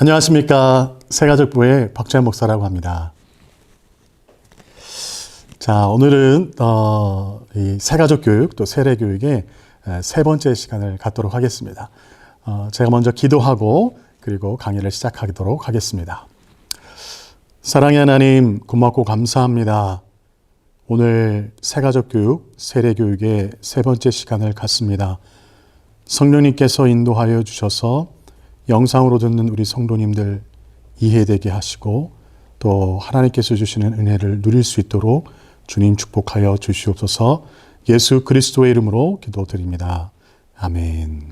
안녕하십니까. 새가족부의 박재현 목사라고 합니다. 자, 오늘은 이 새가족 교육 또 세례 교육의 세 번째 시간을 갖도록 하겠습니다. 제가 먼저 기도하고 그리고 강의를 시작하도록 하겠습니다. 사랑의 하나님, 고맙고 감사합니다. 오늘 새가족 교육, 세례 교육의 세 번째 시간을 갖습니다. 성령님께서 인도하여 주셔서 영상으로 듣는 우리 성도님들 이해되게 하시고 또 하나님께서 주시는 은혜를 누릴 수 있도록 주님 축복하여 주시옵소서. 예수 그리스도의 이름으로 기도드립니다. 아멘.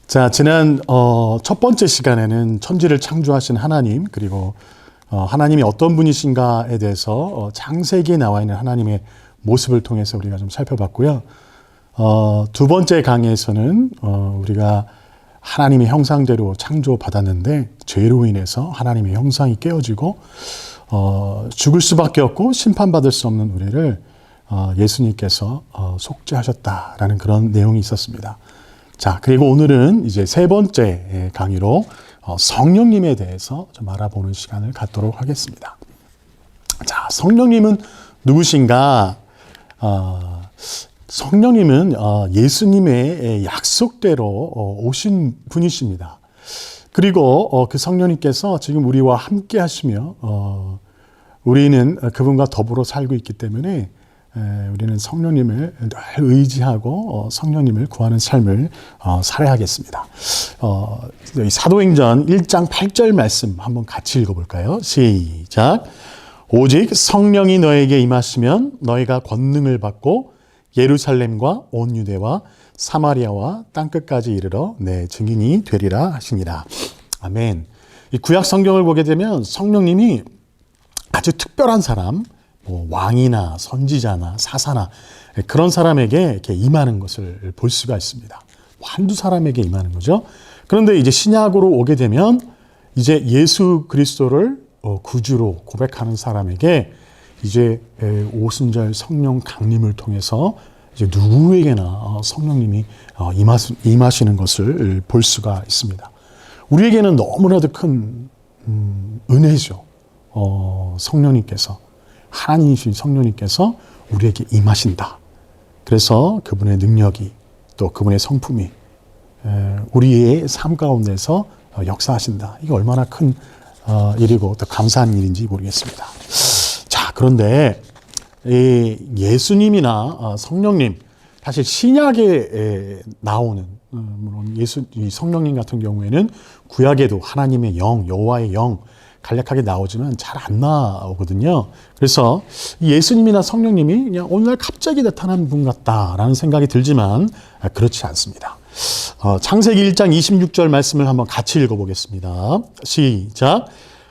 자, 지난 첫 번째 시간에는 천지를 창조하신 하나님, 그리고 하나님이 어떤 분이신가에 대해서 창세기에 나와 있는 하나님의 모습을 통해서 우리가 좀 살펴봤고요. 두 번째 강의에서는 우리가 하나님의 형상대로 창조받았는데 죄로 인해서 하나님의 형상이 깨어지고 죽을 수밖에 없고 심판받을 수 없는 우리를 예수님께서 속죄하셨다라는 그런 내용이 있었습니다. 자, 그리고 오늘은 이제 세 번째 강의로 성령님에 대해서 좀 알아보는 시간을 갖도록 하겠습니다. 자, 성령님은 누구신가? 성령님은 예수님의 약속대로 오신 분이십니다. 그리고 그 성령님께서 지금 우리와 함께 하시며 우리는 그분과 더불어 살고 있기 때문에 우리는 성령님을 늘 의지하고 성령님을 구하는 삶을 살아야겠습니다. 사도행전 1장 8절 말씀 한번 같이 읽어볼까요? 시작. 오직 성령이 너에게 임하시면 너희가 권능을 받고 예루살렘과 온 유대와 사마리아와 땅끝까지 이르러 내 증인이 되리라 하시니라. 아멘. 이 구약 성경을 보게 되면 성령님이 아주 특별한 사람, 왕이나 선지자나 사사나 그런 사람에게 이렇게 임하는 것을 볼 수가 있습니다. 한두 사람에게 임하는 거죠. 그런데 이제 신약으로 오게 되면 이제 예수 그리스도를 구주로 고백하는 사람에게 이제 오순절 성령 강림을 통해서 이제 누구에게나 성령님이 임하시는 것을 볼 수가 있습니다. 우리에게는 너무나도 큰 은혜죠. 성령님께서, 하나님이신 성령님께서 우리에게 임하신다. 그래서 그분의 능력이 또 그분의 성품이 우리의 삶 가운데서 역사하신다. 이게 얼마나 큰 일이고 또 감사한 일인지 모르겠습니다. 자, 그런데 예수님이나 성령님, 사실 신약에 나오는 물론 이 성령님 같은 경우에는 구약에도 하나님의 영, 여호와의 영 간략하게 나오지만 잘 안 나오거든요. 그래서 예수님이나 성령님이 그냥 오늘날 갑자기 나타난 분 같다라는 생각이 들지만 그렇지 않습니다. 창세기 1장 26절 말씀을 한번 같이 읽어보겠습니다. 시작.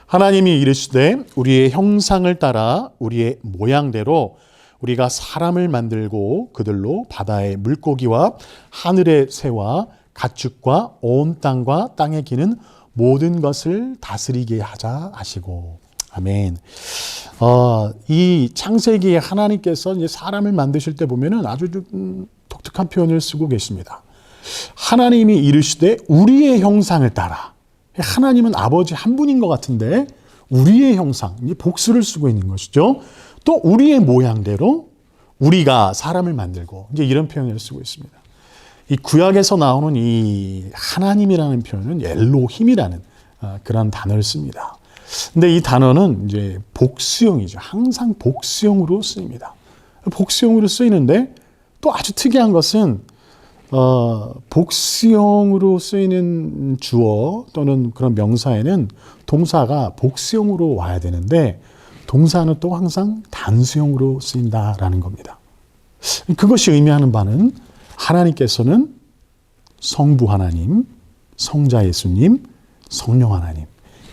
하나님이 이르시되 우리의 형상을 따라 우리의 모양대로 우리가 사람을 만들고 그들로 바다의 물고기와 하늘의 새와 가축과 온 땅과 땅에 기는 모든 것을 다스리게 하자 하시고. 아멘. 이 창세기에 하나님께서 이제 사람을 만드실 때 보면은 아주 좀 독특한 표현을 쓰고 계십니다. 하나님이 이르시되 우리의 형상을 따라. 하나님은 아버지 한 분인 것 같은데 우리의 형상, 복수를 쓰고 있는 것이죠. 또 우리의 모양대로 우리가 사람을 만들고 이제 이런 표현을 쓰고 있습니다. 이 구약에서 나오는 이 하나님이라는 표현은 엘로힘이라는 그런 단어를 씁니다. 근데 이 단어는 이제 복수형이죠. 항상 복수형으로 쓰입니다. 복수형으로 쓰이는데 또 아주 특이한 것은 복수형으로 쓰이는 주어 또는 그런 명사에는 동사가 복수형으로 와야 되는데 동사는 또 항상 단수형으로 쓰인다라는 겁니다. 그것이 의미하는 바는 하나님께서는 성부 하나님, 성자 예수님, 성령 하나님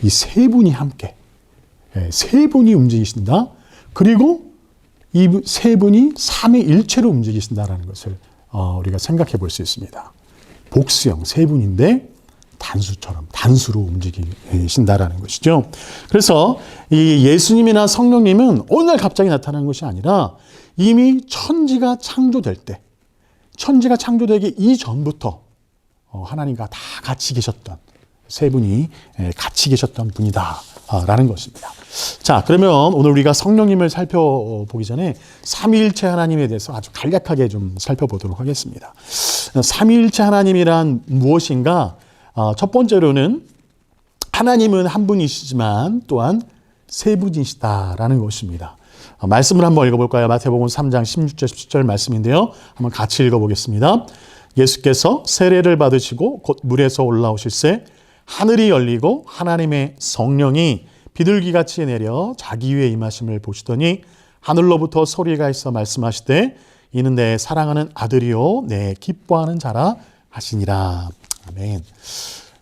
이 세 분이 함께 세 분이 움직이신다. 그리고 이 세 분이 삼위일체로 움직이신다라는 것을 우리가 생각해 볼 수 있습니다. 복수형 세 분인데 단수처럼 단수로 움직이신다라는 것이죠. 그래서 이 예수님이나 성령님은 오늘 갑자기 나타난 것이 아니라 이미 천지가 창조될 때, 천지가 창조되기 이전부터 하나님과 다 같이 계셨던 세 분이 같이 계셨던 분이다라는 것입니다. 자, 그러면 오늘 우리가 성령님을 살펴보기 전에 삼위일체 하나님에 대해서 아주 간략하게 좀 살펴보도록 하겠습니다. 삼위일체 하나님이란 무엇인가? 첫 번째로는 하나님은 한 분이시지만 또한 세 분이시다라는 것입니다. 말씀을 한번 읽어볼까요? 마태복음 3장 16절 17절 말씀인데요. 한번 같이 읽어보겠습니다. 예수께서 세례를 받으시고 곧 물에서 올라오실새 하늘이 열리고 하나님의 성령이 비둘기같이 내려 자기 위에 임하심을 보시더니 하늘로부터 소리가 있어 말씀하시되 이는 내 사랑하는 아들이요 내 기뻐하는 자라 하시니라. 아멘.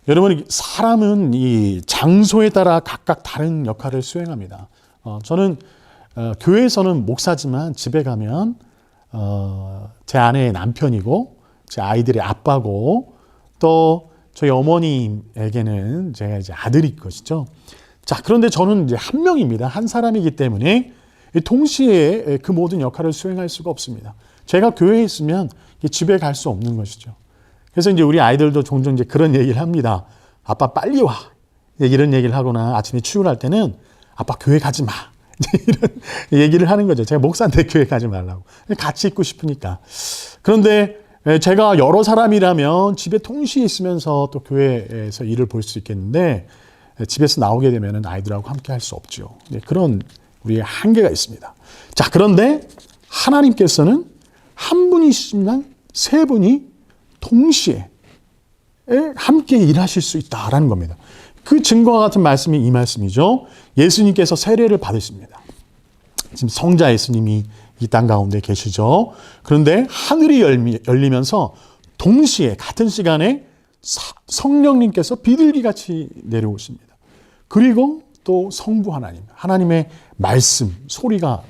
여러분, 사람은 이 장소에 따라 각각 다른 역할을 수행합니다. 저는 교회에서는 목사지만 집에 가면 제 아내의 남편이고 제 아이들의 아빠고 또 저희 어머님에게는 제가 이제 아들일 것이죠. 자, 그런데 저는 이제 한 명입니다. 한 사람이기 때문에 동시에 그 모든 역할을 수행할 수가 없습니다. 제가 교회에 있으면 집에 갈 수 없는 것이죠. 그래서 이제 우리 아이들도 종종 이제 그런 얘기를 합니다. 아빠 빨리 와. 이런 얘기를 하거나 아침에 출근할 때는 아빠 교회 가지 마. 이런 얘기를 하는 거죠. 제가 목사인데 교회 가지 말라고. 같이 있고 싶으니까. 그런데 제가 여러 사람이라면 집에 동시에 있으면서 또 교회에서 일을 볼 수 있겠는데 집에서 나오게 되면 아이들하고 함께 할 수 없죠. 그런 우리의 한계가 있습니다. 자, 그런데 하나님께서는 한 분이시지만 세 분이 동시에 함께 일하실 수 있다라는 겁니다. 그 증거와 같은 말씀이 이 말씀이죠. 예수님께서 세례를 받으십니다. 지금 성자 예수님이 이 땅 가운데 계시죠. 그런데 하늘이 열리면서 동시에 같은 시간에 성령님께서 비둘기같이 내려오십니다. 그리고 또 성부 하나님의 말씀, 소리가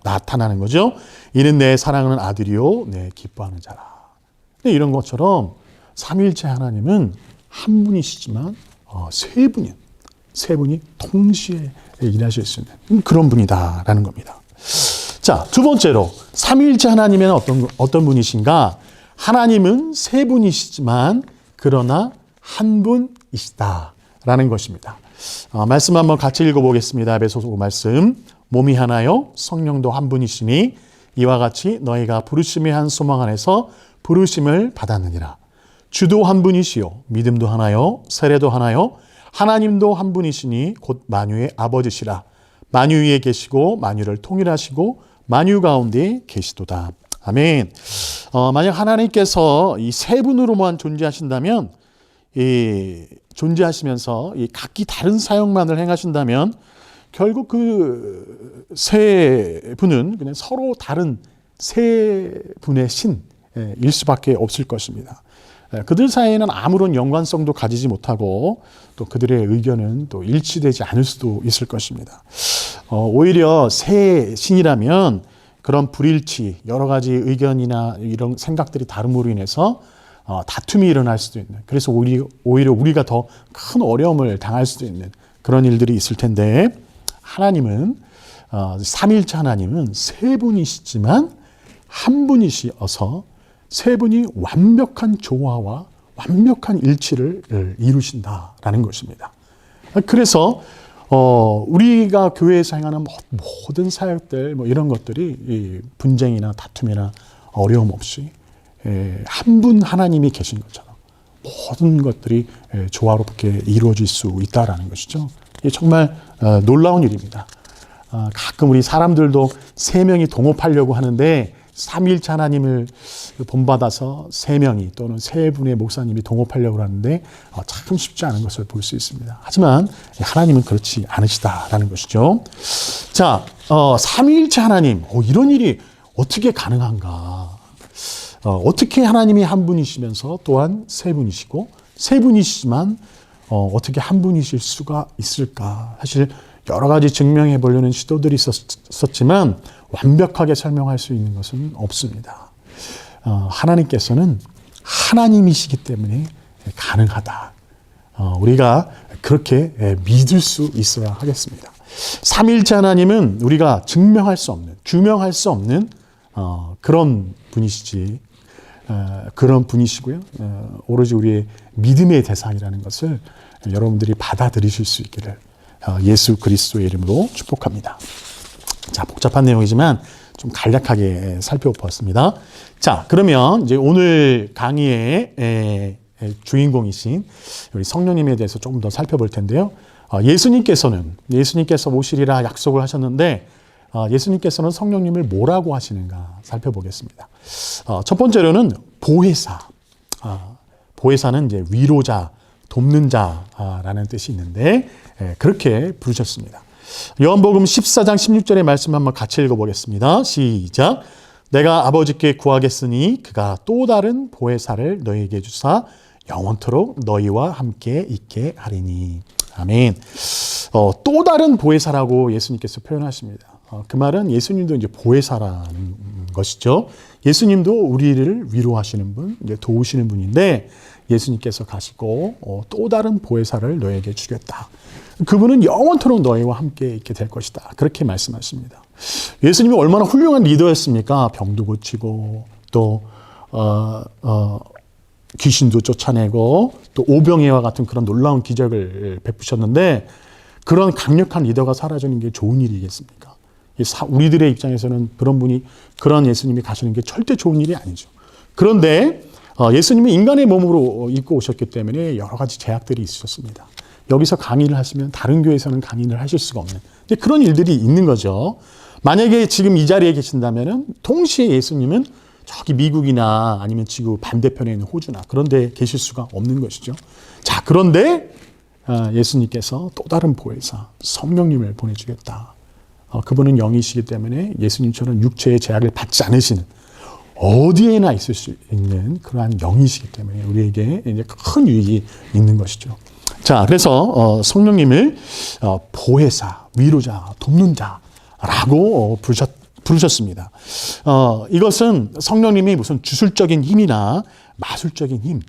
나타나는 거죠. 이는 내 사랑하는 아들이요 내 기뻐하는 자라. 이런 것처럼 삼위일체 하나님은 한 분이시지만 세 분이 동시에 일하실 수 있는 그런 분이다라는 겁니다. 자, 두 번째로 삼위일체 하나님은 어떤 분이신가? 하나님은 세 분이시지만 그러나 한 분이시다라는 것입니다. 말씀 한번 같이 읽어보겠습니다. 에베소서 말씀. 몸이 하나요 성령도 한 분이시니 이와 같이 너희가 부르심의 한 소망 안에서 부르심을 받았느니라. 주도 한 분이시요 믿음도 하나요 세례도 하나요 하나님도 한 분이시니 곧 만유의 아버지시라. 만유 위에 계시고 만유를 통일하시고 만유 가운데 계시도다. 아멘. 만약 하나님께서 이 세 분으로만 존재하신다면, 존재하시면서 이 각기 다른 사역만을 행하신다면 결국 그 세 분은 그냥 서로 다른 세 분의 신일 수밖에 없을 것입니다. 그들 사이에는 아무런 연관성도 가지지 못하고 또 그들의 의견은 또 일치되지 않을 수도 있을 것입니다. 오히려 세 신이라면 그런 불일치, 여러 가지 의견이나 이런 생각들이 다름으로 인해서 다툼이 일어날 수도 있는, 그래서 오히려 우리가 더 큰 어려움을 당할 수도 있는 그런 일들이 있을 텐데, 하나님은 삼위일체 하나님은 세 분이시지만 한 분이시어서 세 분이 완벽한 조화와 완벽한 일치를 이루신다라는 것입니다. 그래서 우리가 교회에서 행하는 모든 사역들 이런 것들이 분쟁이나 다툼이나 어려움 없이 한 분 하나님이 계신 것처럼 모든 것들이 조화롭게 이루어질 수 있다라는 것이죠. 이게 정말 놀라운 일입니다. 가끔 우리 사람들도 세 명이 동업하려고 하는데 삼위일체 하나님을 본받아서 세 명이 또는 세 분의 목사님이 동업하려고 하는데 참 쉽지 않은 것을 볼 수 있습니다. 하지만 하나님은 그렇지 않으시다라는 것이죠. 자, 삼위일체 하나님, 이런 일이 어떻게 가능한가? 어떻게 하나님이 한 분이시면서 또한 세 분이시고 세 분이시지만 어떻게 한 분이실 수가 있을까? 사실 여러 가지 증명해 보려는 시도들이 있었지만 완벽하게 설명할 수 있는 것은 없습니다. 하나님께서는 하나님이시기 때문에 가능하다. 우리가 그렇게 믿을 수 있어야 하겠습니다. 삼위일체 하나님은 우리가 증명할 수 없는, 규명할 수 없는 그런 분이시지, 그런 분이시고요. 오로지 우리의 믿음의 대상이라는 것을 여러분들이 받아들이실 수 있기를 예수 그리스도의 이름으로 축복합니다. 자, 복잡한 내용이지만 좀 간략하게 살펴보았습니다. 자, 그러면 이제 오늘 강의의 주인공이신 우리 성령님에 대해서 조금 더 살펴볼 텐데요. 예수님께서 오시리라 약속을 하셨는데 예수님께서는 성령님을 뭐라고 하시는가 살펴보겠습니다. 첫 번째로는 보혜사. 보혜사는 이제 위로자, 돕는 자라는 뜻이 있는데 그렇게 부르셨습니다. 요한복음 14장 16절의 말씀 한번 같이 읽어보겠습니다. 시작. 내가 아버지께 구하겠으니 그가 또 다른 보혜사를 너희에게 주사 영원토록 너희와 함께 있게 하리니. 아멘. 또 다른 보혜사라고 예수님께서 표현하십니다. 그 말은 예수님도 이제 보혜사라는 것이죠. 예수님도 우리를 위로하시는 분, 이제 도우시는 분인데 예수님께서 가시고 또 다른 보혜사를 너에게 주겠다. 그분은 영원토록 너희와 함께 있게 될 것이다. 그렇게 말씀하십니다. 예수님이 얼마나 훌륭한 리더였습니까? 병도 고치고 또 귀신도 쫓아내고 또 오병이와 같은 그런 놀라운 기적을 베푸셨는데 그런 강력한 리더가 사라지는 게 좋은 일이겠습니까? 우리들의 입장에서는 그런 예수님이 가시는 게 절대 좋은 일이 아니죠. 그런데 예수님이 인간의 몸으로 입고 오셨기 때문에 여러 가지 제약들이 있으셨습니다. 여기서 강의를 하시면 다른 교회에서는 강의를 하실 수가 없는 그런 일들이 있는 거죠. 만약에 지금 이 자리에 계신다면 동시에 예수님은 저기 미국이나 아니면 지구 반대편에 있는 호주나 그런 데 계실 수가 없는 것이죠. 자, 그런데 예수님께서 또 다른 보혜사 성령님을 보내주겠다. 그분은 영이시기 때문에 예수님처럼 육체의 제약을 받지 않으시는 어디에나 있을 수 있는 그러한 영이시기 때문에 우리에게 이제 큰 유익이 있는 것이죠. 자, 그래서 성령님을 보혜사, 위로자, 돕는 자라고 부르셨습니다. 이것은 성령님이 무슨 주술적인 힘이나 마술적인 힘이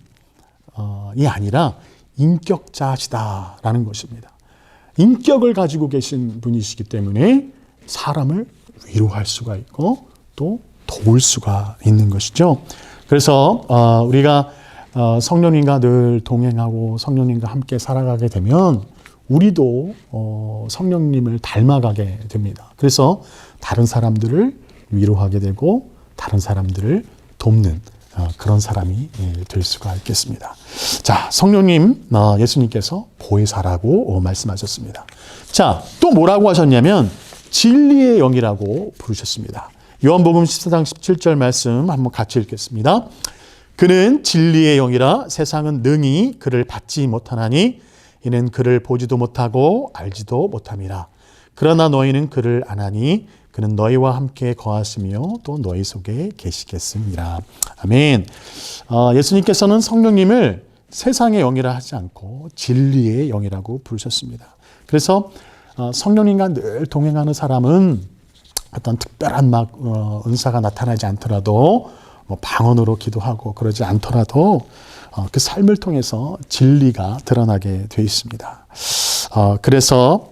아니라 인격자시다라는 것입니다. 인격을 가지고 계신 분이시기 때문에 사람을 위로할 수가 있고 또 도울 수가 있는 것이죠. 그래서 우리가 성령님과 늘 동행하고 성령님과 함께 살아가게 되면 우리도 성령님을 닮아가게 됩니다. 그래서 다른 사람들을 위로하게 되고 다른 사람들을 돕는 그런 사람이 될 수가 있겠습니다. 자, 성령님, 예수님께서 보혜사라고 말씀하셨습니다. 자, 또 뭐라고 하셨냐면 진리의 영이라고 부르셨습니다. 요한복음 14장 17절 말씀 한번 같이 읽겠습니다. 그는 진리의 영이라 세상은 능히 그를 받지 못하나니 이는 그를 보지도 못하고 알지도 못함이라. 그러나 너희는 그를 아나니 그는 너희와 함께 거하시며 또 너희 속에 계시겠습니다. 아멘. 예수님께서는 성령님을 세상의 영이라 하지 않고 진리의 영이라고 부르셨습니다. 그래서 성령님과 늘 동행하는 사람은 어떤 특별한 은사가 나타나지 않더라도 방언으로 기도하고 그러지 않더라도 그 삶을 통해서 진리가 드러나게 되어 있습니다. 그래서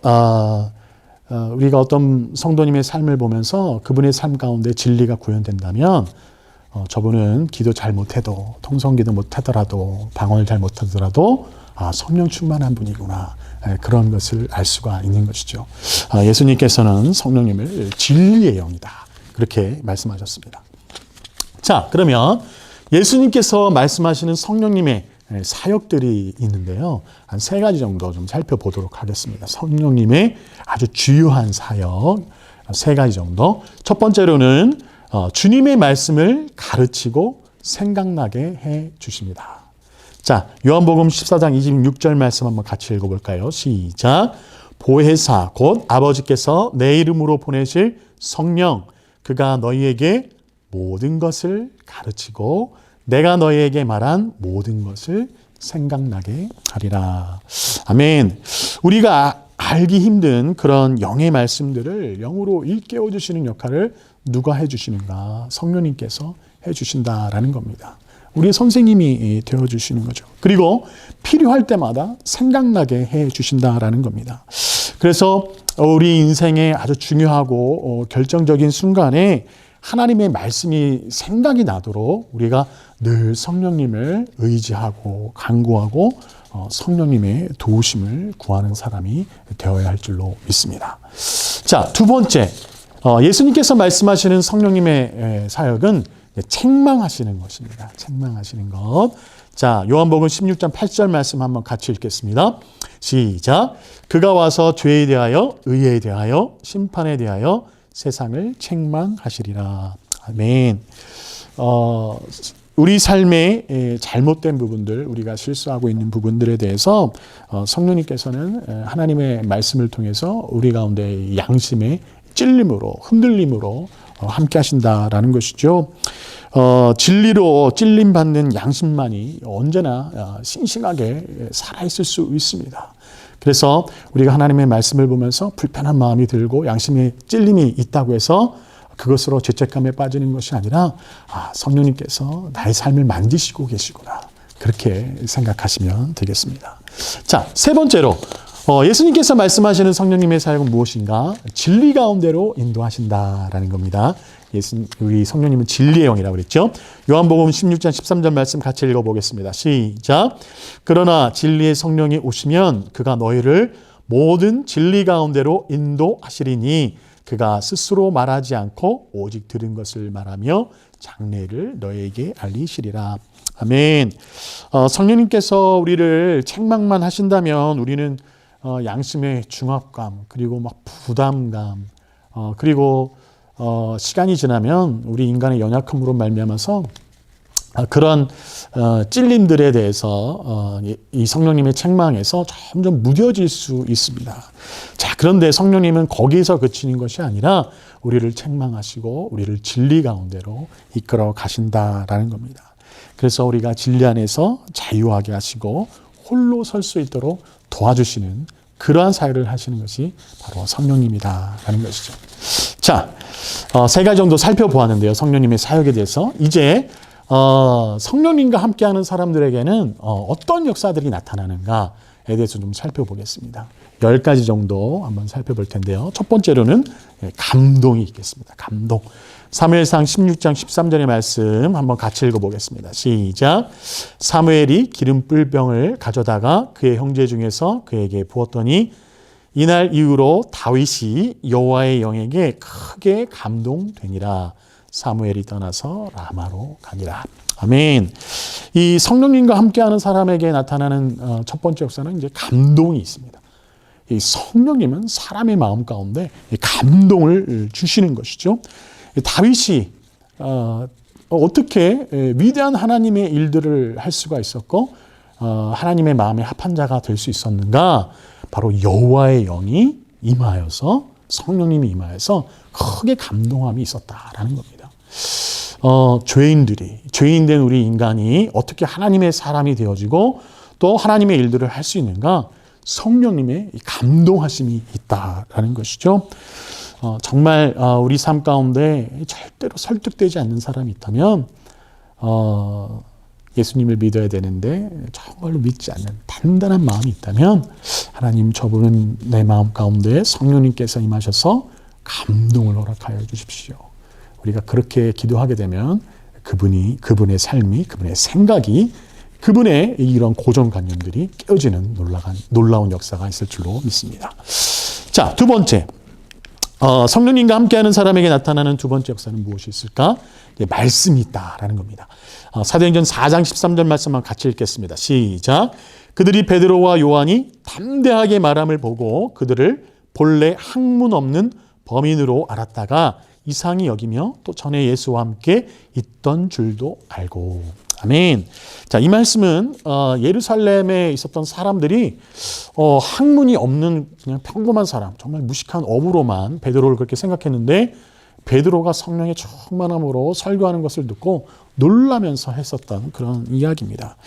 우리가 어떤 성도님의 삶을 보면서 그분의 삶 가운데 진리가 구현된다면 저분은 기도 잘 못해도 통성기도 못하더라도 방언을 잘 못하더라도 성령 충만한 분이구나 그런 것을 알 수가 있는 것이죠. 예수님께서는 성령님을 진리의 영이다 그렇게 말씀하셨습니다. 자, 그러면 예수님께서 말씀하시는 성령님의 사역들이 있는데요. 한 3가지 정도 좀 살펴보도록 하겠습니다. 성령님의 아주 주요한 사역 3가지 정도. 첫 번째로는 주님의 말씀을 가르치고 생각나게 해 주십니다. 자, 요한복음 14장 26절 말씀 한번 같이 읽어볼까요? 시작. 보혜사 곧 아버지께서 내 이름으로 보내실 성령 그가 너희에게 모든 것을 가르치고 내가 너희에게 말한 모든 것을 생각나게 하리라. 아멘. 우리가 알기 힘든 그런 영의 말씀들을 영으로 일깨워 주시는 역할을 누가 해주시는가? 성령님께서 해주신다라는 겁니다. 우리의 선생님이 되어주시는 거죠. 그리고 필요할 때마다 생각나게 해주신다라는 겁니다. 그래서 우리 인생의 아주 중요하고 결정적인 순간에 하나님의 말씀이 생각이 나도록 우리가 늘 성령님을 의지하고 간구하고 성령님의 도우심을 구하는 사람이 되어야 할 줄로 믿습니다. 자, 두 번째, 예수님께서 말씀하시는 성령님의 사역은 책망하시는 것입니다. 책망하시는 것. 자, 요한복음 16장 8절 말씀 한번 같이 읽겠습니다. 시작. 그가 와서 죄에 대하여, 의에 대하여, 심판에 대하여 세상을 책망하시리라. 아멘. 우리 삶의 잘못된 부분들, 우리가 실수하고 있는 부분들에 대해서 성령님께서는 하나님의 말씀을 통해서 우리 가운데 양심의 찔림으로, 흔들림으로 함께 하신다라는 것이죠. 진리로 찔림받는 양심만이 언제나 싱싱하게 살아있을 수 있습니다. 그래서 우리가 하나님의 말씀을 보면서 불편한 마음이 들고 양심의 찔림이 있다고 해서 그것으로 죄책감에 빠지는 것이 아니라 성령님께서 나의 삶을 만드시고 계시구나. 그렇게 생각하시면 되겠습니다. 자, 세 번째로 예수님께서 말씀하시는 성령님의 사역은 무엇인가? 진리 가운데로 인도하신다라는 겁니다. 우리 성령님은 진리의 영이라고 그랬죠. 요한복음 16장 13절 말씀 같이 읽어보겠습니다. 시작. 그러나 진리의 성령이 오시면 그가 너희를 모든 진리 가운데로 인도하시리니 그가 스스로 말하지 않고 오직 들은 것을 말하며 장래를 너에게 알리시리라. 아멘. 성령님께서 우리를 책망만 하신다면 우리는 양심의 중압감, 그리고 막 부담감, 그리고 시간이 지나면 우리 인간의 연약함으로 말미암아서 그런 찔림들에 대해서 이 성령님의 책망에서 점점 무뎌질 수 있습니다. 자, 그런데 성령님은 거기서 그치는 것이 아니라 우리를 책망하시고 우리를 진리 가운데로 이끌어 가신다라는 겁니다. 그래서 우리가 진리 안에서 자유하게 하시고 홀로 설 수 있도록 도와주시는 그러한 사역을 하시는 것이 바로 성령님이다라는 것이죠. 자, 세 가지 정도 살펴보았는데요. 성령님의 사역에 대해서. 이제 성령님과 함께하는 사람들에게는 어떤 역사들이 나타나는가에 대해서 좀 살펴보겠습니다. 10가지 정도 한번 살펴볼 텐데요. 첫 번째로는 감동이 있겠습니다. 감동. 사무엘상 16장 13절의 말씀 한번 같이 읽어보겠습니다. 시작. 사무엘이 기름 뿔병을 가져다가 그의 형제 중에서 그에게 부었더니 이날 이후로 다윗이 여호와의 영에게 크게 감동되니라. 사무엘이 떠나서 라마로 가니라. 아멘. 이 성령님과 함께하는 사람에게 나타나는 첫 번째 역사는 이제 감동이 있습니다. 이 성령님은 사람의 마음 가운데 감동을 주시는 것이죠. 다윗이 어떻게 위대한 하나님의 일들을 할 수가 있었고 하나님의 마음에 합한 자가 될 수 있었는가? 바로 여호와의 영이 임하여서, 성령님이 임하여서 크게 감동함이 있었다라는 겁니다. 죄인된 우리 인간이 어떻게 하나님의 사람이 되어지고 또 하나님의 일들을 할 수 있는가? 성령님의 감동하심이 있다라는 것이죠. 정말 우리 삶 가운데 절대로 설득되지 않는 사람이 있다면 예수님을 믿어야 되는데 정말로 믿지 않는 단단한 마음이 있다면 하나님, 저분은 내 마음 가운데 성령님께서 임하셔서 감동을 허락하여 주십시오. 우리가 그렇게 기도하게 되면 그분의 삶이, 그분의 생각이, 그분의 이런 고정관념들이 깨어지는 놀라운 역사가 있을 줄로 믿습니다. 자, 두 번째. 성령님과 함께하는 사람에게 나타나는 두 번째 역사는 무엇이 있을까? 말씀이 있다라는 겁니다. 사도행전 4장 13절 말씀만 같이 읽겠습니다. 시작. 그들이 베드로와 요한이 담대하게 말함을 보고 그들을 본래 학문 없는 범인으로 알았다가 이상히 여기며 또 전에 예수와 함께 있던 줄도 알고. 아멘. 자, 이 말씀은 예루살렘에 있었던 사람들이 학문이 없는 그냥 평범한 사람, 정말 무식한 어부로만 베드로를 그렇게 생각했는데 베드로가 성령의 충만함으로 설교하는 것을 듣고 놀라면서 했었던 그런 이야기입니다.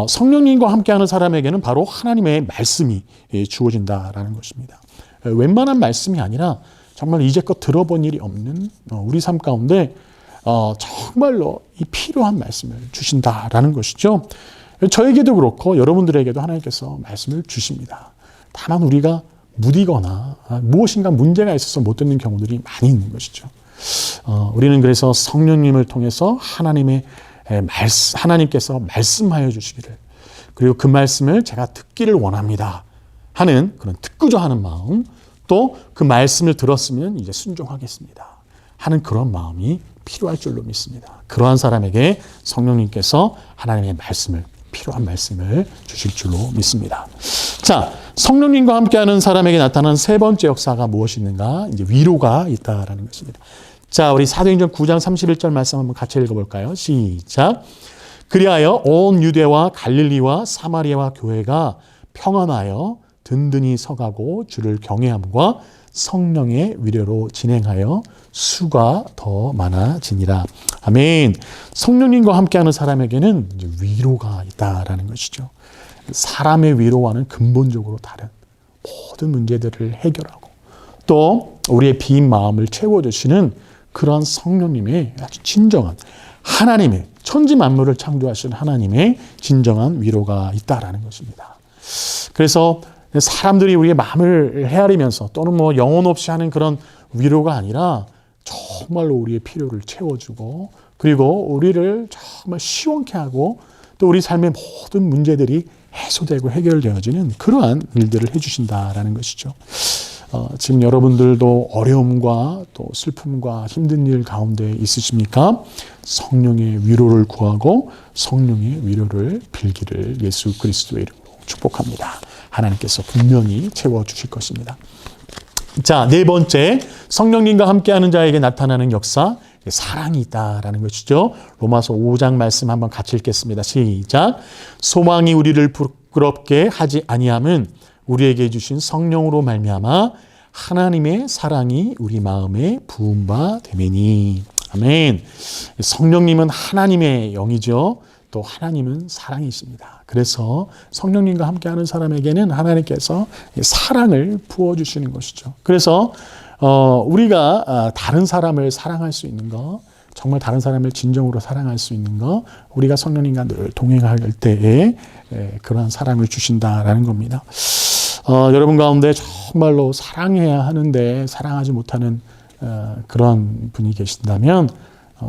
성령님과 함께하는 사람에게는 바로 하나님의 말씀이 주어진다라는 것입니다. 웬만한 말씀이 아니라 정말 이제껏 들어본 일이 없는 우리 삶 가운데 정말로 이 필요한 말씀을 주신다라는 것이죠. 저에게도 그렇고 여러분들에게도 하나님께서 말씀을 주십니다. 다만 우리가 무디거나 무엇인가 문제가 있어서 못 듣는 경우들이 많이 있는 것이죠. 우리는 그래서 성령님을 통해서 하나님께서 말씀하여 주시기를, 그리고 그 말씀을 제가 듣기를 원합니다 하는 그런 듣고자 하는 마음, 또 그 말씀을 들었으면 이제 순종하겠습니다 하는 그런 마음이 필요할 줄로 믿습니다. 그러한 사람에게 성령님께서 하나님의 말씀을, 필요한 말씀을 주실 줄로 믿습니다. 자, 성령님과 함께하는 사람에게 나타나는 세 번째 역사가 무엇이 있는가? 이제 위로가 있다라는 것입니다. 자, 우리 사도행전 9장 31절 말씀 한번 같이 읽어볼까요? 시작. 그리하여 온 유대와 갈릴리와 사마리아와 교회가 평안하여 든든히 서가고 주를 경외함과 성령의 위로로 진행하여 수가 더 많아지니라. 아멘. 성령님과 함께하는 사람에게는 이제 위로가 있다라는 것이죠. 사람의 위로와는 근본적으로 다른 모든 문제들을 해결하고 또 우리의 빈 마음을 채워주시는 그런 성령님의 아주 진정한 하나님의 천지 만물을 창조하신 하나님의 진정한 위로가 있다라는 것입니다. 그래서 사람들이 우리의 마음을 헤아리면서 또는 뭐 영혼 없이 하는 그런 위로가 아니라 정말로 우리의 필요를 채워주고 그리고 우리를 정말 시원케 하고 또 우리 삶의 모든 문제들이 해소되고 해결되어지는 그러한 일들을 해주신다라는 것이죠. 지금 여러분들도 어려움과 또 슬픔과 힘든 일 가운데 있으십니까? 성령의 위로를 구하고 성령의 위로를 빌기를 예수 그리스도의 이름으로 축복합니다. 하나님께서 분명히 채워주실 것입니다. 자, 네 번째, 성령님과 함께하는 자에게 나타나는 역사, 사랑이 있다라는 것이죠. 로마서 5장 말씀 한번 같이 읽겠습니다. 시작. 소망이 우리를 부끄럽게 하지 아니함은 우리에게 주신 성령으로 말미암아 하나님의 사랑이 우리 마음에 부은 바 되매니. 아멘. 성령님은 하나님의 영이죠. 또 하나님은 사랑이십니다. 그래서 성령님과 함께하는 사람에게는 하나님께서 사랑을 부어주시는 것이죠. 그래서 우리가 다른 사람을 사랑할 수 있는 거, 정말 다른 사람을 진정으로 사랑할 수 있는 거, 우리가 성령님과 늘 동행할 때에 그러한 사랑을 주신다라는 겁니다. 여러분 가운데 정말로 사랑해야 하는데 사랑하지 못하는 그런 분이 계신다면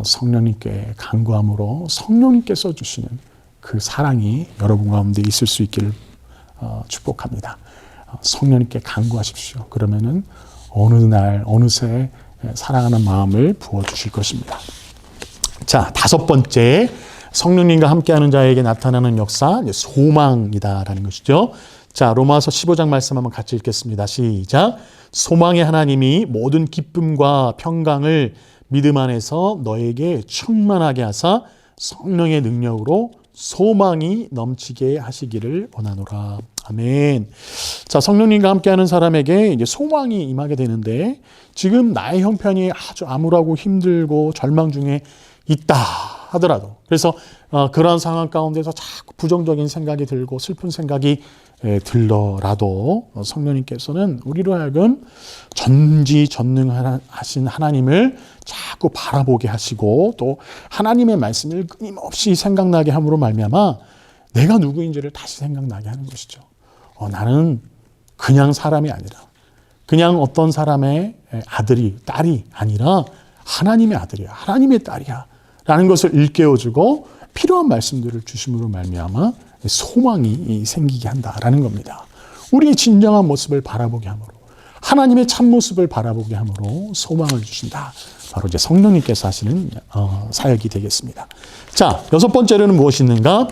성령님께 간구함으로 성령님께서 주시는 그 사랑이 여러분 가운데 있을 수 있기를 축복합니다. 성령님께 간구하십시오. 그러면은 어느 날 어느새 사랑하는 마음을 부어주실 것입니다. 자, 다섯 번째, 성령님과 함께하는 자에게 나타나는 역사, 소망이다라는 것이죠. 자, 로마서 15장 말씀 한번 같이 읽겠습니다. 시작. 소망의 하나님이 모든 기쁨과 평강을 믿음 안에서 너에게 충만하게 하사 성령의 능력으로 소망이 넘치게 하시기를 원하노라. 아멘. 자, 성령님과 함께하는 사람에게 이제 소망이 임하게 되는데 지금 나의 형편이 아주 암울하고 힘들고 절망 중에 있다 하더라도 그래서 그러한 상황 가운데서 자꾸 부정적인 생각이 들고 슬픈 생각이 들더라도 성령님께서는 우리로 하여금 전지전능하신 하나님을 자꾸 바라보게 하시고 또 하나님의 말씀을 끊임없이 생각나게 함으로 말미암아 내가 누구인지를 다시 생각나게 하는 것이죠. 나는 그냥 사람이 아니라 그냥 어떤 사람의 아들이 딸이 아니라 하나님의 아들이야, 하나님의 딸이야 라는 것을 일깨워주고 필요한 말씀들을 주심으로 말미암아 소망이 생기게 한다라는 겁니다. 우리의 진정한 모습을 바라보게 함으로 하나님의 참모습을 바라보게 함으로 소망을 주신다. 바로 이제 성령님께서 하시는 사역이 되겠습니다. 자, 여섯 번째로는 무엇이 있는가?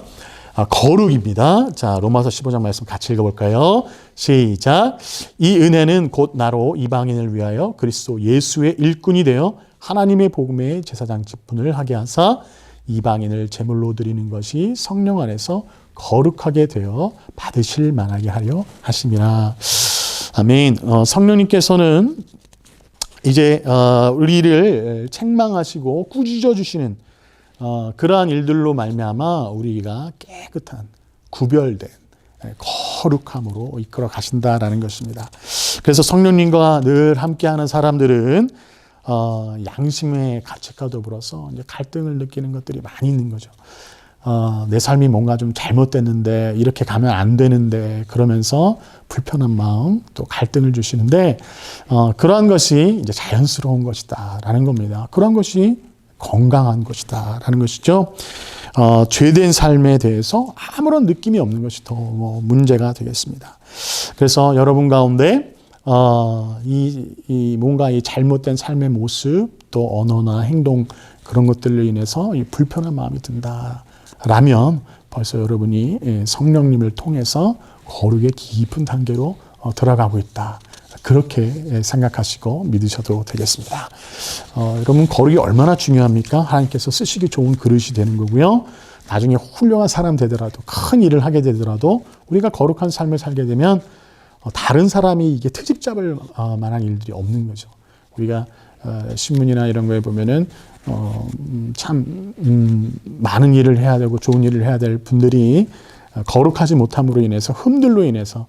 거룩입니다. 자, 로마서 15장 말씀 같이 읽어볼까요? 시작. 이 은혜는 곧 나로 이방인을 위하여 그리스도 예수의 일꾼이 되어 하나님의 복음의 제사장 직분을 하게 하사 이방인을 제물로 드리는 것이 성령 안에서 거룩하게 되어 받으실 만하게 하려 하심이라. 아멘. 성령님께서는 이제 우리를 책망하시고 꾸짖어 주시는 그러한 일들로 말미암아 우리가 깨끗한 구별된 거룩함으로 이끌어 가신다라는 것입니다. 그래서 성령님과 늘 함께하는 사람들은 양심의 가책과 더불어서 이제 갈등을 느끼는 것들이 많이 있는 거죠. 내 삶이 뭔가 좀 잘못됐는데 이렇게 가면 안 되는데 그러면서 불편한 마음 또 갈등을 주시는데 그러한 것이 이제 자연스러운 것이다라는 겁니다. 그런 것이 건강한 것이다라는 것이죠. 죄된 삶에 대해서 아무런 느낌이 없는 것이 더 문제가 되겠습니다. 그래서 여러분 가운데 뭔가 이 잘못된 삶의 모습, 또 언어나 행동 그런 것들로 인해서 이 불편한 마음이 든다라면 벌써 여러분이 성령님을 통해서 거룩의 깊은 단계로 들어가고 있다. 그렇게 생각하시고 믿으셔도 되겠습니다. 여러분 거룩이 얼마나 중요합니까? 하나님께서 쓰시기 좋은 그릇이 되는 거고요. 나중에 훌륭한 사람 되더라도 큰 일을 하게 되더라도 우리가 거룩한 삶을 살게 되면 다른 사람이 이게 트집 잡을 만한 일들이 없는 거죠. 우리가 신문이나 이런 거에 보면은 참 많은 일을 해야 되고 좋은 일을 해야 될 분들이 거룩하지 못함으로 인해서 흠들로 인해서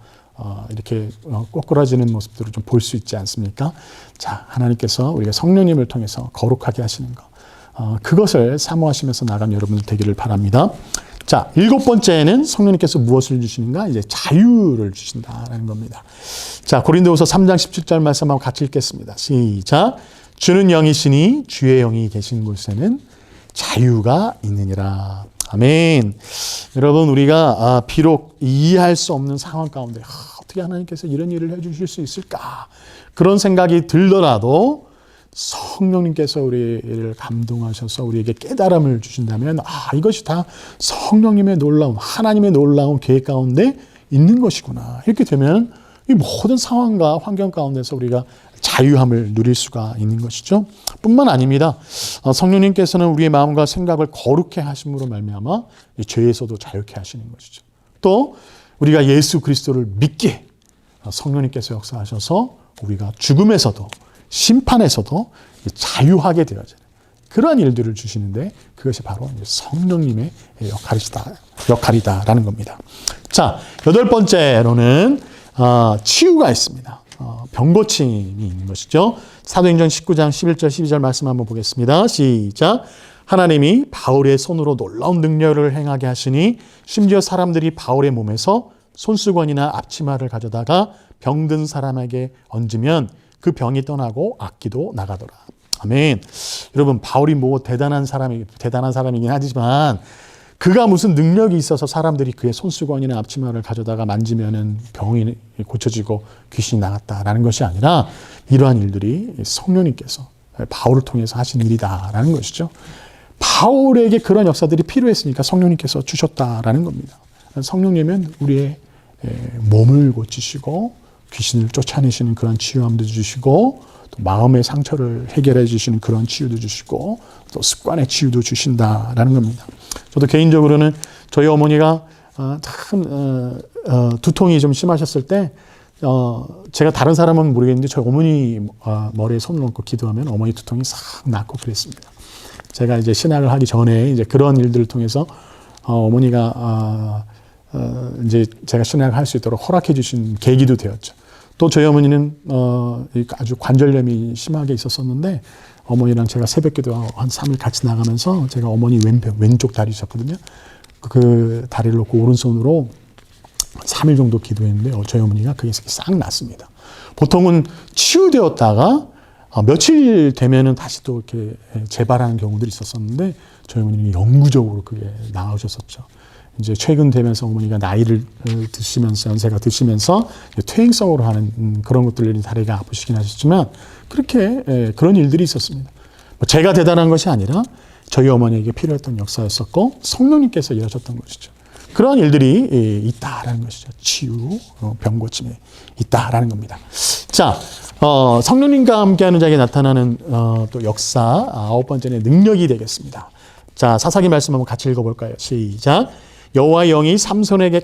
이렇게 꼬꾸라지는 모습들을 좀 볼 수 있지 않습니까? 자, 하나님께서 우리가 성령님을 통해서 거룩하게 하시는 것, 그것을 사모하시면서 나간 여러분들 되기를 바랍니다. 자, 7번째는 성령님께서 무엇을 주시는가? 이제 자유를 주신다라는 겁니다. 자, 고린도후서 3장 17절 말씀하고 같이 읽겠습니다. 시작. 주는 영이시니 주의 영이 계신 곳에는 자유가 있느니라. 아멘. 여러분, 우리가 비록 이해할 수 없는 상황 가운데 어떻게 하나님께서 이런 일을 해주실 수 있을까? 그런 생각이 들더라도 성령님께서 우리를 감동하셔서 우리에게 깨달음을 주신다면 이것이 다 성령님의 놀라운, 하나님의 놀라운 계획 가운데 있는 것이구나. 이렇게 되면 이 모든 상황과 환경 가운데서 우리가 자유함을 누릴 수가 있는 것이죠. 뿐만 아닙니다. 성령님께서는 우리의 마음과 생각을 거룩해 하심으로 말미암아 죄에서도 자유케 하시는 것이죠. 또 우리가 예수 그리스도를 믿게 성령님께서 역사하셔서 우리가 죽음에서도 심판에서도 자유하게 되어지는 그러한 일들을 주시는데 그것이 바로 성령님의 역할이다라는 겁니다. 자, 8번째로는 치유가 있습니다. 병고침이 있는 것이죠. 사도행전 19장 11절 12절 말씀 한번 보겠습니다. 시작. 하나님이 바울의 손으로 놀라운 능력을 행하게 하시니 심지어 사람들이 바울의 몸에서 손수건이나 앞치마를 가져다가 병든 사람에게 얹으면 그 병이 떠나고 악기도 나가더라. 아멘. 여러분, 바울이 대단한 사람이긴 하지만 그가 무슨 능력이 있어서 사람들이 그의 손수건이나 앞치마를 가져다가 만지면은 병이 고쳐지고 귀신이 나갔다라는 것이 아니라 이러한 일들이 성령님께서 바울을 통해서 하신 일이다라는 것이죠. 바울에게 그런 역사들이 필요했으니까 성령님께서 주셨다라는 겁니다. 성령님은 우리의 몸을 고치시고 귀신을 쫓아내시는 그런 치유함도 주시고 또 마음의 상처를 해결해 주시는 그런 치유도 주시고 또 습관의 치유도 주신다라는 겁니다. 저도 개인적으로는 저희 어머니가 참 두통이 좀 심하셨을 때 제가 다른 사람은 모르겠는데 저희 어머니 머리에 손을 얹고 기도하면 어머니 두통이 싹 낫고 그랬습니다. 제가 이제 신학을 하기 전에 이제 그런 일들을 통해서 어머니가 이제 제가 신학을 할 수 있도록 허락해 주신 계기도 되었죠. 또 저희 어머니는 아주 관절염이 심하게 있었었는데 어머니랑 제가 새벽기도 한 3일 같이 나가면서 제가 어머니 왼쪽 다리셨거든요. 그 다리를 놓고 오른손으로 3일 정도 기도했는데 저희 어머니가 그게 싹 났습니다. 보통은 치유되었다가 며칠 되면은 다시 또 이렇게 재발하는 경우들이 있었었는데 저희 어머니는 영구적으로 그게 나으셨었죠. 이제 최근 되면서 어머니가 나이를 드시면서 연세가 드시면서 퇴행성으로 하는 그런 것들이 다리가 아프시긴 하셨지만 그렇게 그런 일들이 있었습니다. 제가 대단한 것이 아니라 저희 어머니에게 필요했던 역사였었고 성령님께서 일하셨던 것이죠. 그런 일들이 있다라는 것이죠. 치유, 병고침이 있다라는 겁니다. 자, 성령님과 함께하는 자에게 나타나는 또 역사 9번째는 능력이 되겠습니다. 자, 사사기 말씀 한번 같이 읽어볼까요? 시작. 여호와의 영이 삼손에게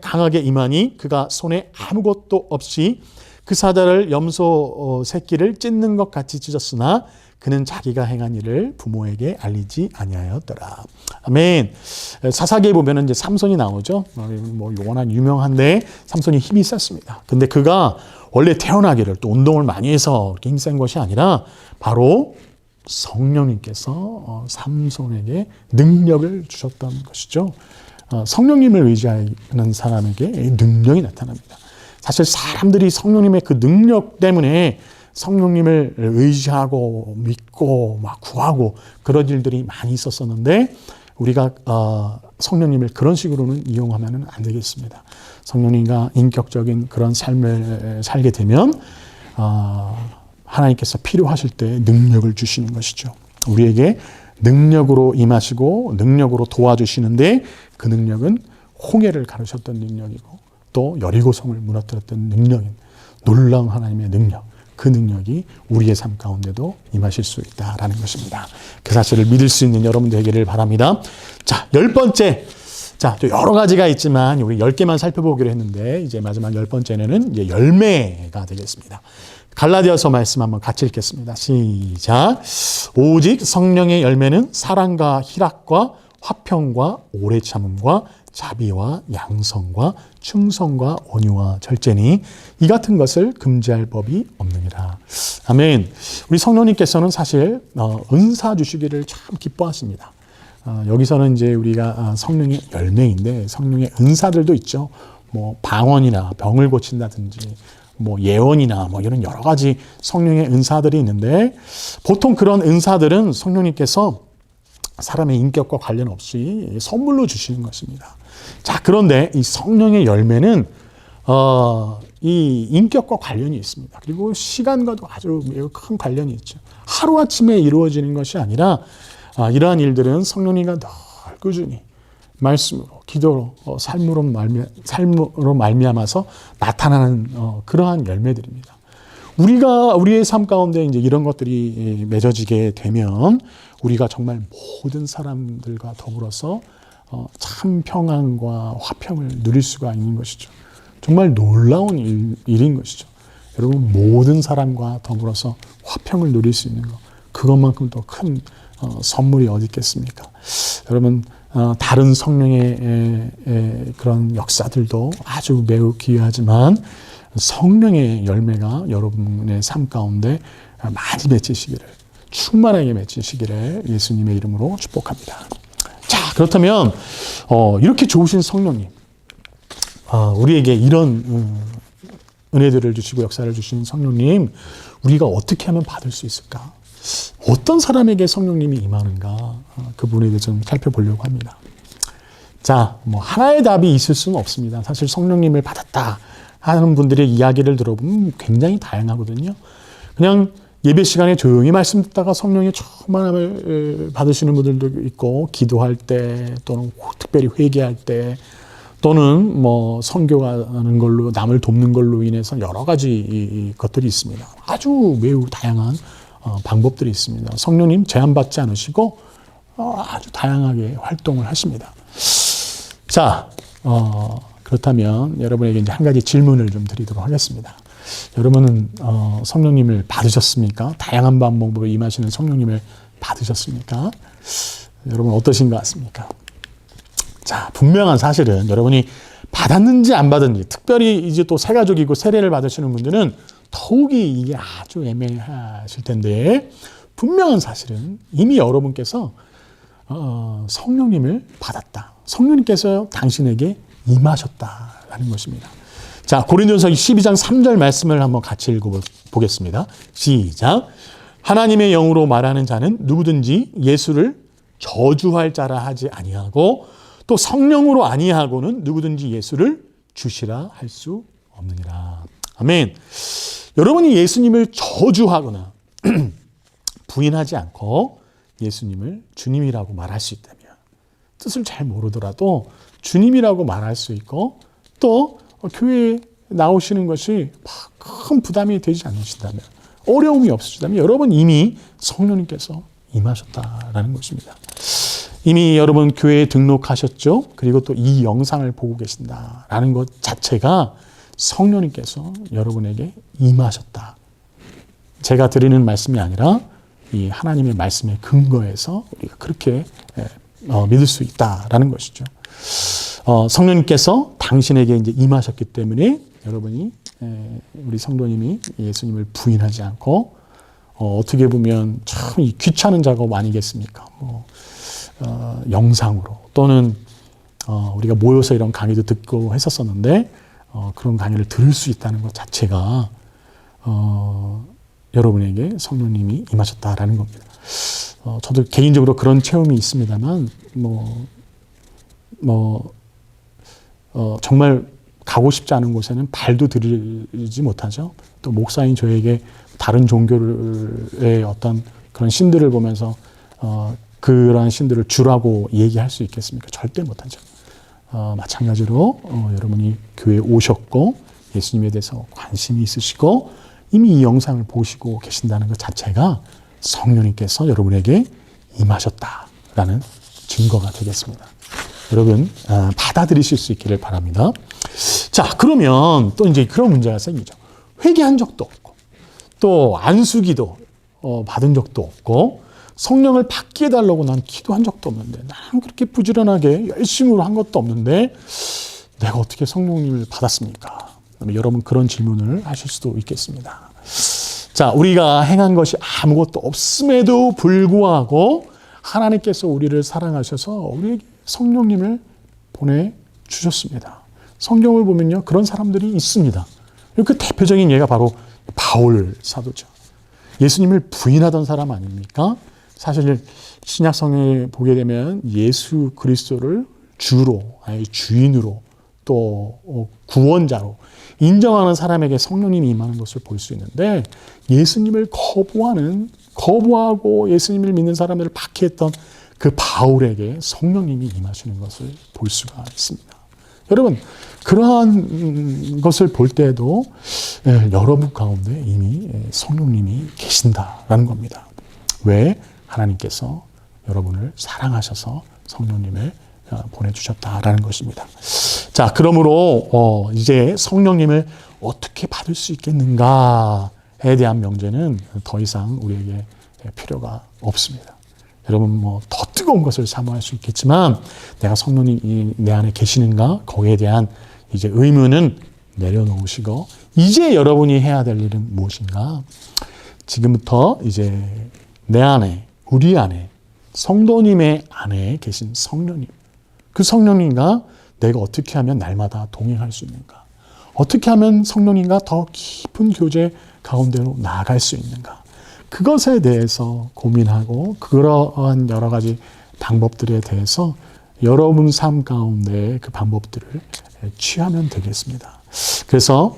강하게 임하니 그가 손에 아무것도 없이 그 사자를 염소 새끼를 찢는 것 같이 찢었으나 그는 자기가 행한 일을 부모에게 알리지 아니하였더라. 아멘. 사사기에 보면은 이제 삼손이 나오죠. 뭐 워낙 유명한데 삼손이 힘이 셌습니다. 근데 그가 원래 태어나기를 또 운동을 많이 해서 그렇게 힘센 것이 아니라 바로 성령님께서 삼손에게 능력을 주셨던 것이죠. 성령님을 의지하는 사람에게 능력이 나타납니다. 사실 사람들이 성령님의 그 능력 때문에 성령님을 의지하고 믿고 막 구하고 그런 일들이 많이 있었었는데 우리가 성령님을 그런 식으로는 이용하면 안 되겠습니다. 성령님과 인격적인 그런 삶을 살게 되면 하나님께서 필요하실 때 능력을 주시는 것이죠. 우리에게 능력으로 임하시고 능력으로 도와주시는데 그 능력은 홍해를 가르셨던 능력이고 또 여리고성을 무너뜨렸던 능력인 놀라운 하나님의 능력, 그 능력이 우리의 삶 가운데도 임하실 수 있다라는 것입니다. 그 사실을 믿을 수 있는 여러분들 되기를 바랍니다. 자, 10번째. 자, 여러 가지가 있지만 우리 10개만 살펴보기로 했는데 이제 마지막 10번째는 이제 열매가 되겠습니다. 갈라디아서 말씀 한번 같이 읽겠습니다. 시작. 오직 성령의 열매는 사랑과 희락과 화평과 오래 참음과 자비와 양성과 충성과 온유와 절제니 이 같은 것을 금지할 법이 없느니라. 아멘. 우리 성령님께서는 사실 은사 주시기를 참 기뻐하십니다. 여기서는 이제 우리가 성령의 열매인데 성령의 은사들도 있죠. 뭐 방언이나 병을 고친다든지 뭐 예언이나 뭐 이런 여러 가지 성령의 은사들이 있는데 보통 그런 은사들은 성령님께서 사람의 인격과 관련 없이 선물로 주시는 것입니다. 자, 그런데 이 성령의 열매는 이 인격과 관련이 있습니다. 그리고 시간과도 아주 매우 큰 관련이 있죠. 하루아침에 이루어지는 것이 아니라 이러한 일들은 성령님과 늘 꾸준히 말씀으로, 기도로, 삶으로 말미암아서 나타나는 그러한 열매들입니다. 우리의 삶 가운데 이제 이런 것들이 맺어지게 되면 우리가 정말 모든 사람들과 더불어서 참 평안과 화평을 누릴 수가 있는 것이죠. 정말 놀라운 일인 것이죠. 여러분, 모든 사람과 더불어서 화평을 누릴 수 있는 것, 그것만큼 더 큰 선물이 어디 있겠습니까? 여러분, 다른 성령의 그런 역사들도 아주 매우 귀하지만 성령의 열매가 여러분의 삶 가운데 많이 맺히시기를, 충만하게 맺히시기를 예수님의 이름으로 축복합니다. 자, 그렇다면 이렇게 좋으신 성령님, 우리에게 이런 은혜들을 주시고 역사를 주신 성령님, 우리가 어떻게 하면 받을 수 있을까? 어떤 사람에게 성령님이 임하는가? 그 부분에 대해서 좀 살펴보려고 합니다. 자, 뭐 하나의 답이 있을 수는 없습니다. 사실 성령님을 받았다 하는 분들의 이야기를 들어보면 굉장히 다양하거든요. 그냥 예배 시간에 조용히 말씀 듣다가 성령의 충만함을 받으시는 분들도 있고, 기도할 때 또는 특별히 회개할 때 또는 뭐 선교하는 걸로, 남을 돕는 걸로 인해서 여러 가지 것들이 있습니다. 아주 매우 다양한 방법들이 있습니다. 성령님 제한받지 않으시고 아주 다양하게 활동을 하십니다. 자, 그렇다면 여러분에게 이제 한 가지 질문을 좀 드리도록 하겠습니다. 여러분은 성령님을 받으셨습니까? 다양한 방법으로 임하시는 성령님을 받으셨습니까? 여러분 어떠신 것 같습니까? 자, 분명한 사실은 여러분이 받았는지 안 받았는지, 특별히 이제 또 새가족이고 세례를 받으시는 분들은 더욱이 이게 아주 애매하실 텐데, 분명한 사실은 이미 여러분께서 성령님을 받았다. 성령님께서 당신에게 임하셨다라는 것입니다. 자, 고린도전서 12장 3절 말씀을 한번 같이 읽어보겠습니다. 시작. 하나님의 영으로 말하는 자는 누구든지 예수를 저주할 자라 하지 아니하고 또 성령으로 아니하고는 누구든지 예수를 주시라 할 수 없느니라. 아멘. 여러분이 예수님을 저주하거나 부인하지 않고 예수님을 주님이라고 말할 수 있다면, 뜻을 잘 모르더라도 주님이라고 말할 수 있고, 또 교회에 나오시는 것이 큰 부담이 되지 않으신다면, 어려움이 없으시다면 여러분 이미 성령님께서 임하셨다라는 것입니다. 이미 여러분 교회에 등록하셨죠? 그리고 또 이 영상을 보고 계신다라는 것 자체가 성령님께서 여러분에게 임하셨다. 제가 드리는 말씀이 아니라 이 하나님의 말씀의 근거에서 우리가 그렇게 믿을 수 있다라는 것이죠. 성령님께서 당신에게 이제 임하셨기 때문에 여러분이 우리 성도님이 예수님을 부인하지 않고 어떻게 보면 참 귀찮은 작업 아니겠습니까? 영상으로 또는 우리가 모여서 이런 강의도 듣고 했었었는데 그런 강의를 들을 수 있다는 것 자체가 여러분에게 성령님이 임하셨다라는 겁니다. 저도 개인적으로 그런 체험이 있습니다만, 정말 가고 싶지 않은 곳에는 발도 들이지 못하죠. 또 목사인 저에게 다른 종교의 어떤 그런 신들을 보면서 그러한 신들을 주라고 얘기할 수 있겠습니까? 절대 못하죠. 마찬가지로 여러분이 교회에 오셨고 예수님에 대해서 관심이 있으시고 이미 이 영상을 보시고 계신다는 것 자체가 성령님께서 여러분에게 임하셨다라는 증거가 되겠습니다. 여러분 받아들이실 수 있기를 바랍니다. 자, 그러면 또 이제 그런 문제가 생기죠. 회개한 적도 없고 또 안수기도 받은 적도 없고 성령을 받게 해달라고 난 기도한 적도 없는데 난 그렇게 부지런하게 열심으로 한 것도 없는데 내가 어떻게 성령님을 받았습니까? 여러분 그런 질문을 하실 수도 있겠습니다. 자, 우리가 행한 것이 아무것도 없음에도 불구하고 하나님께서 우리를 사랑하셔서 우리에게 성령님을 보내주셨습니다. 성경을 보면요, 그런 사람들이 있습니다. 그 대표적인 예가 바로 바울 사도죠. 예수님을 부인하던 사람 아닙니까? 사실 신약성에 보게 되면 예수 그리스도를 주로, 아니 주인으로 또 구원자로 인정하는 사람에게 성령님이 임하는 것을 볼 수 있는데 예수님을 거부하고 예수님을 믿는 사람들을 박해했던 그 바울에게 성령님이 임하시는 것을 볼 수가 있습니다. 여러분 그러한 것을 볼 때에도 여러분 가운데 이미 성령님이 계신다라는 겁니다. 왜? 하나님께서 여러분을 사랑하셔서 성령님을 보내주셨다라는 것입니다. 자, 그러므로 이제 성령님을 어떻게 받을 수 있겠는가에 대한 명제는 더 이상 우리에게 필요가 없습니다. 여러분 더 뜨거운 것을 사모할 수 있겠지만 내가 성령님이 내 안에 계시는가 거기에 대한 이제 의문은 내려놓으시고 이제 여러분이 해야 될 일은 무엇인가? 지금부터 이제 내 안에 우리 안에 성도님의 안에 계신 성령님, 그 성령님과 내가 어떻게 하면 날마다 동행할 수 있는가? 어떻게 하면 성령님과 더 깊은 교제 가운데로 나아갈 수 있는가? 그것에 대해서 고민하고 그러한 여러 가지 방법들에 대해서 여러분 삶 가운데 그 방법들을 취하면 되겠습니다. 그래서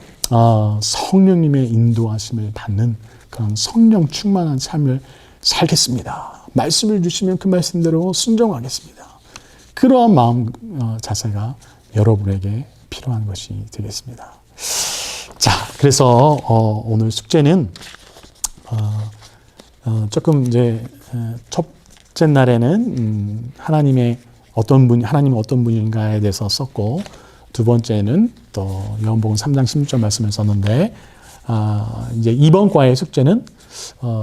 성령님의 인도하심을 받는 그런 성령 충만한 삶을 살겠습니다. 말씀을 주시면 그 말씀대로 순종하겠습니다. 그러한 마음 자세가 여러분에게 필요한 것이 되겠습니다. 자, 그래서 오늘 숙제는 조금 이제 첫째 날에는 하나님은 어떤 분인가에 대해서 썼고 두 번째는 또 요한복음 3장 16절 말씀을 썼는데 이제 이번 과의 숙제는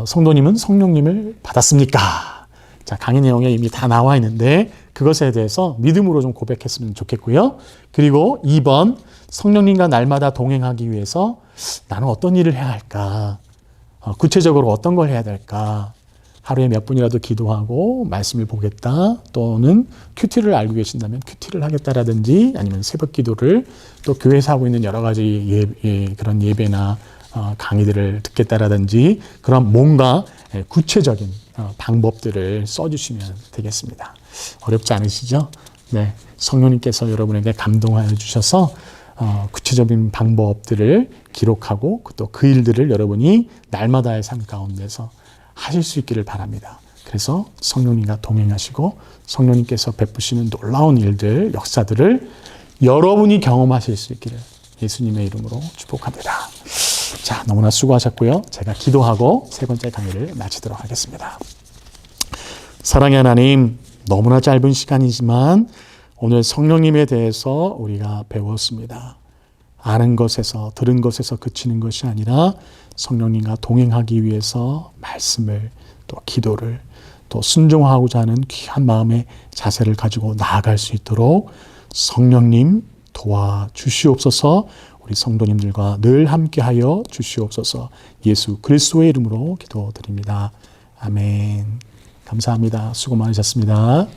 성도님은 성령님을 받았습니까? 자, 강의 내용에 이미 다 나와 있는데 그것에 대해서 믿음으로 좀 고백했으면 좋겠고요. 그리고 2번 성령님과 날마다 동행하기 위해서 나는 어떤 일을 해야 할까? 구체적으로 어떤 걸 해야 될까? 하루에 몇 분이라도 기도하고 말씀을 보겠다. 또는 큐티를 알고 계신다면 큐티를 하겠다라든지 아니면 새벽 기도를 또 교회에서 하고 있는 여러 가지 그런 예배나 강의들을 듣겠다라든지 그런 뭔가 구체적인 방법들을 써주시면 되겠습니다. 어렵지 않으시죠? 네, 성령님께서 여러분에게 감동하여 주셔서 구체적인 방법들을 기록하고 또 그 일들을 여러분이 날마다의 삶 가운데서 하실 수 있기를 바랍니다. 그래서 성령님과 동행하시고 성령님께서 베푸시는 놀라운 일들, 역사들을 여러분이 경험하실 수 있기를 예수님의 이름으로 축복합니다. 자, 너무나 수고하셨고요. 제가 기도하고 세 번째 강의를 마치도록 하겠습니다. 사랑의 하나님, 너무나 짧은 시간이지만 오늘 성령님에 대해서 우리가 배웠습니다. 아는 것에서 들은 것에서 그치는 것이 아니라 성령님과 동행하기 위해서 말씀을 또 기도를 또 순종하고자 하는 귀한 마음의 자세를 가지고 나아갈 수 있도록 성령님 도와주시옵소서. 우리 성도님들과 늘 함께하여 주시옵소서. 예수 그리스도의 이름으로 기도드립니다. 아멘. 감사합니다. 수고 많으셨습니다.